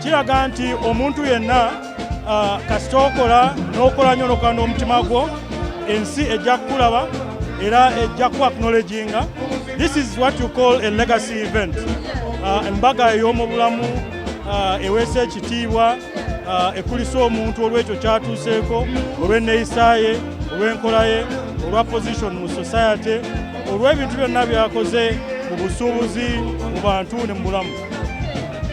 kiraga nti omuntu yenna kasita okola n'okola nnyo n'okola n'omutima gwo ensi ejja kukulaba era ejja ku acknowledginga. This is what you call a legacy event. Embaga ey'omu bulamu eweesa ekitiibwa ekulisa omuntu olw'ekyo kyatuuseeko, olw'enneeyisa ye, olw'enkola ye, olwa position mu society, olw'ebintu byonna byakoze mu busuubuzi mu bantu ne mu bulamu.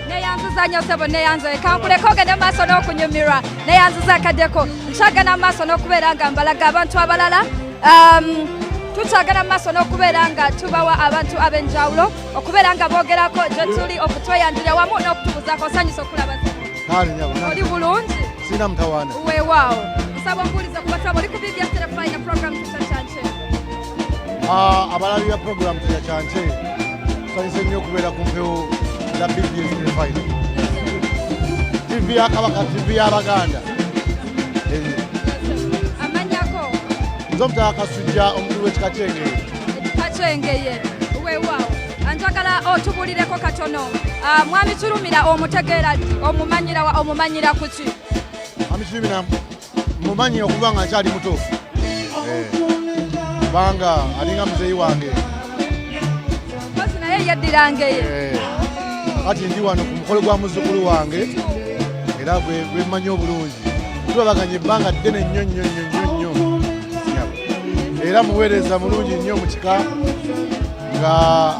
Neyanziza nnyo ssebo, neyanze kankuleko ogende mu maaso n'okunyumirwa, neyanziza akaddeko nkyagana mu maaso n'okubeera nga mbalaga abantu abalala. Tukyagala mu maaso n'okubeera nga tubawa abantu ab'enjawulo okubeera nga boogerako gye tuli okutweyanjulira wamu n'okutubuzaako. Osanyusa okulaba oli bulungi? Sina mtawana. Weewaawo. Nsaba ombuulize ku basaba oli ku BBS Telefine program Tucha Chance. Abalabi ya program Tucha Chance tusanyuse nnyo okubeera ku mpewo za BBS Telefine. TV ya Kabaga, TV ya Abaganda. Amanyako? Nzomutaka Kasujja omukulu w'ekika Kyengeye. Kakyengeye. Weewaawo. Njagala otubulireko katono. Mwami Kirumira omutegeera omumanyira ku ki? Mwami Kirumira mumanyira okuba nga akyali muto. Kubanga alinga muzeeyi wange. Kozi naye yeddirangeye. Kati ndi wano ku mukolo gwa muzzukulu wange era gwe mmanyi obulungi. Tulabaganye ebbanga ddene nnyo nnyo nnyo nnyo. Era muweereza mulungi nnyo mu kika nga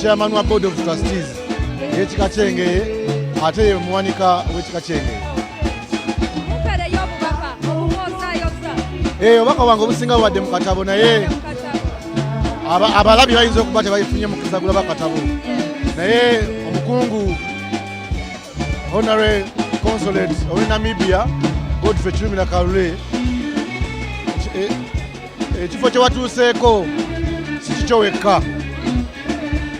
chairman wa board of trustees y'ekika Kyengeye ate ye muwanika w'ekika Kyengeye. Mupeereyo obubaka obumwosaayosa. Obubaka bwange obusinga bubadde mu katabo naye abalabi bayinza okuba tebayifunye mu kusagula bakatabo. Naye omukungu Honorary Consulate ow'e Namibia Godfrey Kirumira Kalule ekifo kye watuuseeko si kikyo wekka,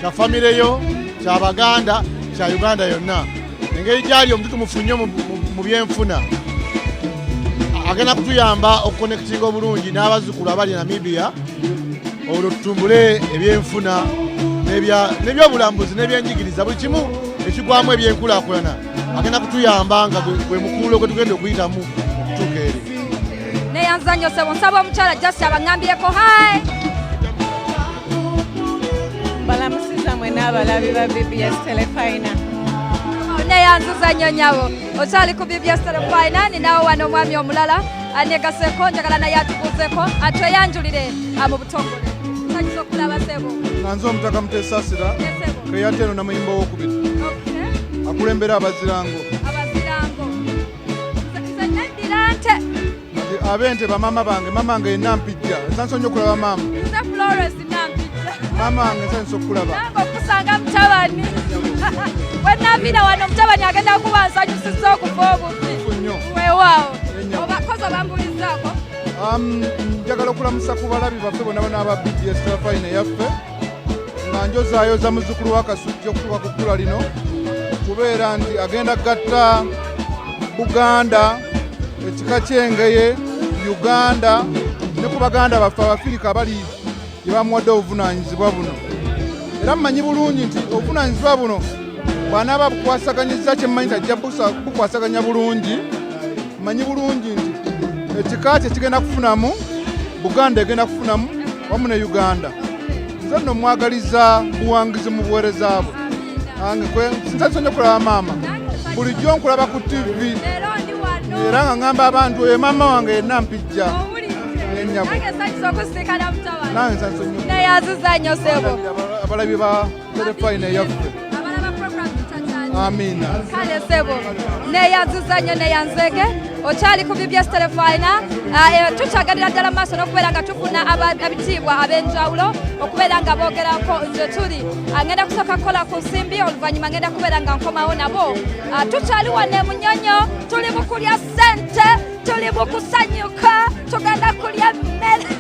kya famire yo, kya Baganda, kya Uganda yonna. Engeri gyali omuntu tumufunye mu byenfuna agenda kutuyamba okuconnectinga obulungi n'abazzukulu abali Namibia olwo tutumbule ebyenfuna n'ebyobulambuzi n'ebyenjigiriza buli kimu ekigwamu ebyenkulaakulana agenda kutuyamba nga gwe mukuulo gwe tugenda okuyitamu okutuuka eri. Neyanziza nnyo ssebo, nsaba omukyala Jasi abangambyeko hayi. Balamusiza mwe n'abalabi ba BBS Telefine. Neyanziza nnyo nnyabo, okyali ku BBS Telefine ninaawo wano omwami omulala anegaseko njagala naye atubuuzeko atweyanjulire mu butongole. Nsanyusa okulaba ssebo. Nze omutaka Muteesasira Keyatero na muyimba owokubiri akulembera abazirango. Nze neddira nte. Abente bamama bange, mama wange yenna mpijja. Nsanyusa nnyo okulaba mama. Nze Flores nampijja. Mama wange nsanyusa okulaba. Nange okusanga mutabani. Bwe nnaviira wano mutabani agenda kuba nsanyusizza okuva obufi. Weewaawo. Obakozi obambulizaako? Njagala okulamusa ku balabi baffe bonna aba BBS Telefine yaffe nga njozaayoza muzzukulu wa Kasujja okutuuka ku kkula lino kubeera nti agenda gatta Buganda, ekika Kyengeye, Uganda ne ku Baganda baffe Abafirika abali gye bamuwadde obuvunaanyizibwa buno. Era mmanyi bulungi nti obuvunaanyizibwa buno bw'anaaba bukwasaganyizza kyemmanyi tajja bukwasaganya bulungi. Mmanyi bulungi nti ekika kye kigenda kufunamu, Buganda egenda kufunamu wamu ne Uganda. Nze nno mwagaliza buwangizi mu buweereza bwe. Nsanyusa nnyo okulaba maama. Bulijjo nkulaba ku TV. Era nga ngamba abantu oyo maama wange yenna mpijja. Nange nsanyusa nnyo. Neyanziza nnyo ssebo. Abalabi ba Telefine yaffe. Amiina. Kale ssebo. Neyanziza nnyo neyanzege. Okyali ku BBS Telefine. Tukyagalira ddala mu maaso n'okubeera nga tufuna abitiibwa ab'enjawulo okubeera nga boogerako nze tuli. Ngenda kusooka kukola ku nsimbi oluvannyuma ngenda kubeera nga nkomawo nabo. Tukyali wano e Munyonyo, tuli mu kulya ssente, tuli mu kusanyuka, tugenda kulya mmere.